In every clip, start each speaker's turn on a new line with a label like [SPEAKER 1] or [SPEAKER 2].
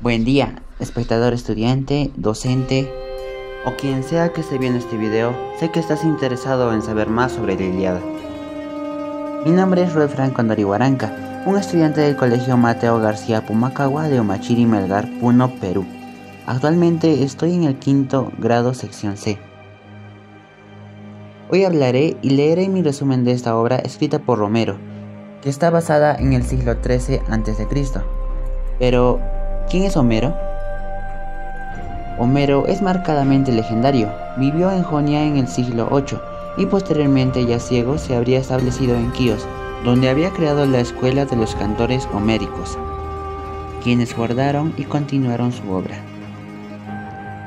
[SPEAKER 1] Buen día, espectador, estudiante, docente o quien sea que esté viendo este video. Sé que estás interesado en saber más sobre la Ilíada. Mi nombre es Roel Franco Andarihuaranca, un estudiante del Colegio Mateo García Pumacahua de Humachiri Melgar, Puno, Perú. Actualmente estoy en el quinto grado, sección C. Hoy hablaré y leeré mi resumen de esta obra escrita por Homero, que está basada en el siglo XIII a.C. Pero, ¿quién es Homero? Homero es marcadamente legendario. Vivió en Jonia en el siglo VIII y posteriormente, ya ciego, se habría establecido en Quíos, donde había creado la escuela de los cantores homéricos, quienes guardaron y continuaron su obra.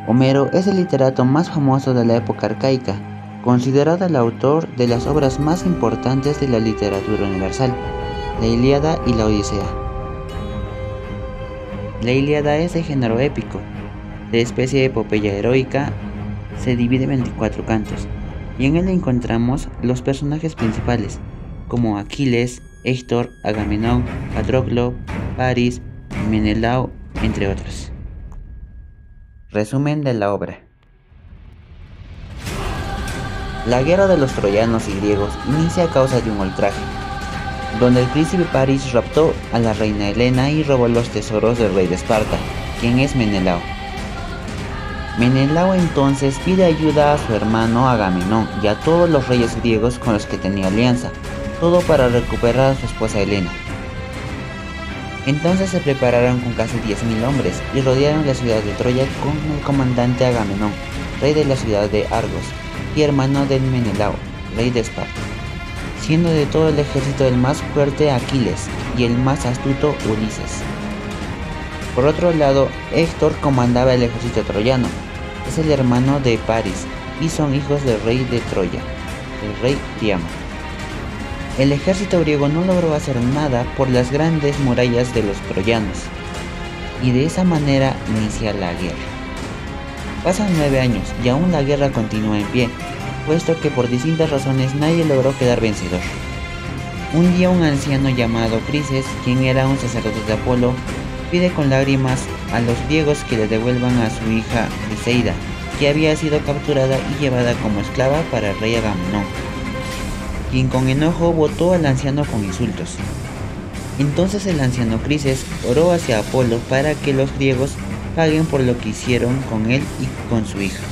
[SPEAKER 1] Homero es el literato más famoso de la época arcaica, considerado el autor de las obras más importantes de la literatura universal, la Ilíada y la Odisea. La Ilíada es de género épico, de especie de epopeya heroica, se divide en 24 cantos, y en él encontramos los personajes principales, como Aquiles, Héctor, Agamenón, Patroclo, Paris, Menelao, entre otros. Resumen de la obra. La guerra de los troyanos y griegos inicia a causa de un ultraje, donde el príncipe Paris raptó a la reina Helena y robó los tesoros del rey de Esparta, quien es Menelao. Menelao entonces pide ayuda a su hermano Agamenón y a todos los reyes griegos con los que tenía alianza, todo para recuperar a su esposa Helena. Entonces se prepararon con casi 10.000 hombres y rodearon la ciudad de Troya con el comandante Agamenón, rey de la ciudad de Argos, y hermano del Menelao, rey de Esparta, siendo de todo el ejército el más fuerte Aquiles y el más astuto Ulises. Por otro lado, Héctor comandaba el ejército troyano, es el hermano de Paris y son hijos del rey de Troya, el rey Príamo. El ejército griego no logró hacer nada por las grandes murallas de los troyanos, y de esa manera inicia la guerra. Pasan 9 años y aún la guerra continúa en pie, puesto que por distintas razones nadie logró quedar vencedor. Un día un anciano llamado Crises, quien era un sacerdote de Apolo, pide con lágrimas a los griegos que le devuelvan a su hija Briseida, que había sido capturada y llevada como esclava para el rey Agamenón, quien con enojo votó al anciano con insultos. Entonces el anciano Crises oró hacia Apolo para que los griegos paguen por lo que hicieron con él y con su hija.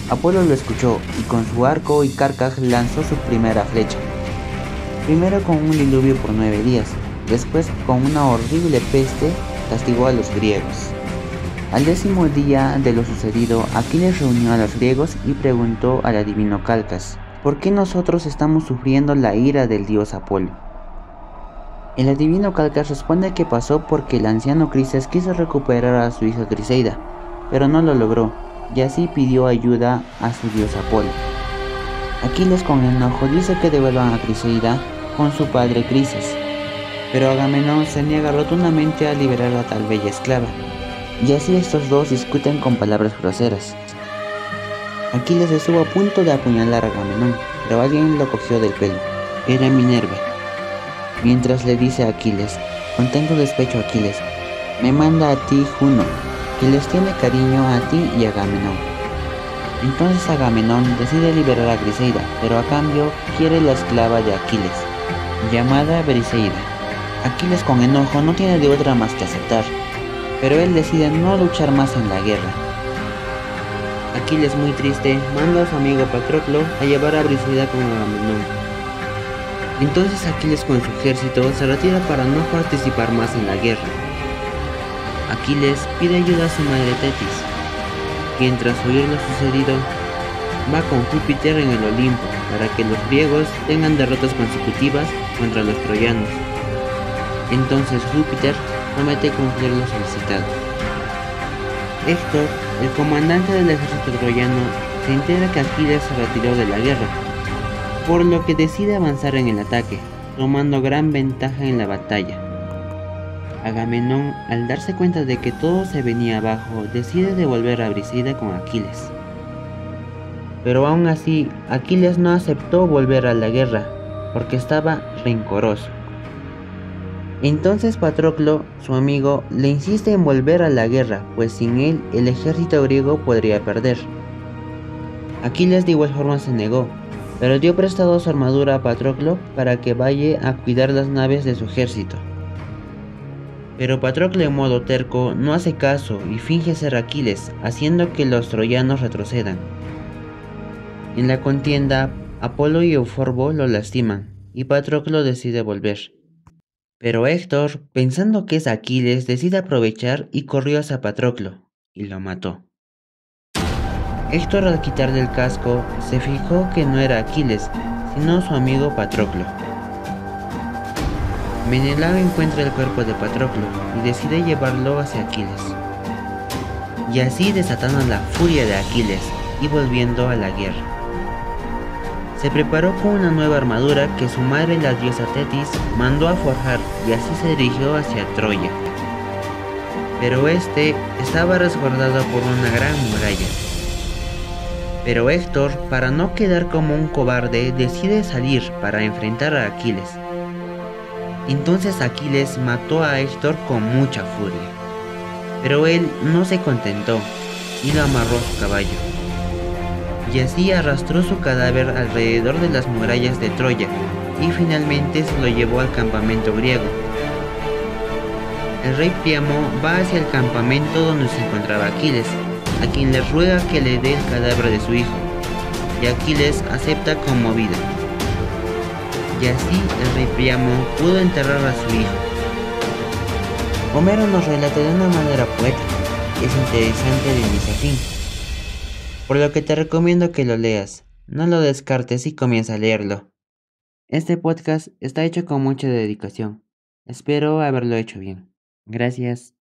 [SPEAKER 1] Apolo lo escuchó y con su arco y carcaj lanzó su primera flecha. Primero con un diluvio por 9 días, después con una horrible peste castigó a los griegos. Al 10.º día de lo sucedido, Aquiles reunió a los griegos y preguntó al adivino Calcas: ¿por qué nosotros estamos sufriendo la ira del dios Apolo? El adivino Calcas responde que pasó porque el anciano Crises quiso recuperar a su hija Briseida, pero no lo logró, y así pidió ayuda a su dios Apolo. Aquiles con enojo dice que devuelvan a Briseida con su padre Crises, pero Agamenón se niega rotundamente a liberar a tal bella esclava, y así estos dos discuten con palabras groseras. Aquiles estuvo a punto de apuñalar a Agamenón, pero alguien lo cogió del pelo. Era Minerva. Mientras le dice a Aquiles: con tanto despecho Aquiles, me manda a ti Juno, que les tiene cariño a ti y a Agamenón. Entonces Agamenón decide liberar a Briseida, pero a cambio quiere la esclava de Aquiles, llamada Briseida. Aquiles con enojo no tiene de otra más que aceptar, pero él decide no luchar más en la guerra. Aquiles, muy triste, manda a su amigo Patroclo a llevar a Briseida con Agamenón. Entonces Aquiles con su ejército se retira para no participar más en la guerra. Aquiles pide ayuda a su madre Tetis, quien tras oír lo sucedido va con Júpiter en el Olimpo para que los griegos tengan derrotas consecutivas contra los troyanos. Entonces Júpiter promete cumplir lo solicitado. Héctor, el comandante del ejército troyano, se entera que Aquiles se retiró de la guerra, por lo que decide avanzar en el ataque, tomando gran ventaja en la batalla. Agamenón, al darse cuenta de que todo se venía abajo, decide devolver a Briseida con Aquiles. Pero aún así, Aquiles no aceptó volver a la guerra, porque estaba rencoroso. Entonces Patroclo, su amigo, le insiste en volver a la guerra, pues sin él el ejército griego podría perder. Aquiles de igual forma se negó, pero dio prestado su armadura a Patroclo para que vaya a cuidar las naves de su ejército. Pero Patroclo, en modo terco, no hace caso y finge ser Aquiles, haciendo que los troyanos retrocedan. En la contienda, Apolo y Euforbo lo lastiman, y Patroclo decide volver. Pero Héctor, pensando que es Aquiles, decide aprovechar y corrió hacia Patroclo, y lo mató. Héctor, al quitarle el casco, se fijó que no era Aquiles, sino su amigo Patroclo. Menelao encuentra el cuerpo de Patroclo y decide llevarlo hacia Aquiles. Y así desatando la furia de Aquiles y volviendo a la guerra. Se preparó con una nueva armadura que su madre, la diosa Tetis, mandó a forjar y así se dirigió hacia Troya. Pero este estaba resguardado por una gran muralla. Pero Héctor, para no quedar como un cobarde, decide salir para enfrentar a Aquiles. Entonces Aquiles mató a Héctor con mucha furia. Pero él no se contentó y lo amarró a su caballo. Y así arrastró su cadáver alrededor de las murallas de Troya y finalmente se lo llevó al campamento griego. El rey Priamo va hacia el campamento donde se encontraba Aquiles, a quien le ruega que le dé el cadáver de su hijo, y Aquiles acepta conmovido. Y así el rey Priamo pudo enterrar a su hijo. Homero nos relata de una manera poética, es interesante de inicio a fin, por lo que te recomiendo que lo leas, no lo descartes y comienza a leerlo. Este podcast está hecho con mucha dedicación, espero haberlo hecho bien. Gracias.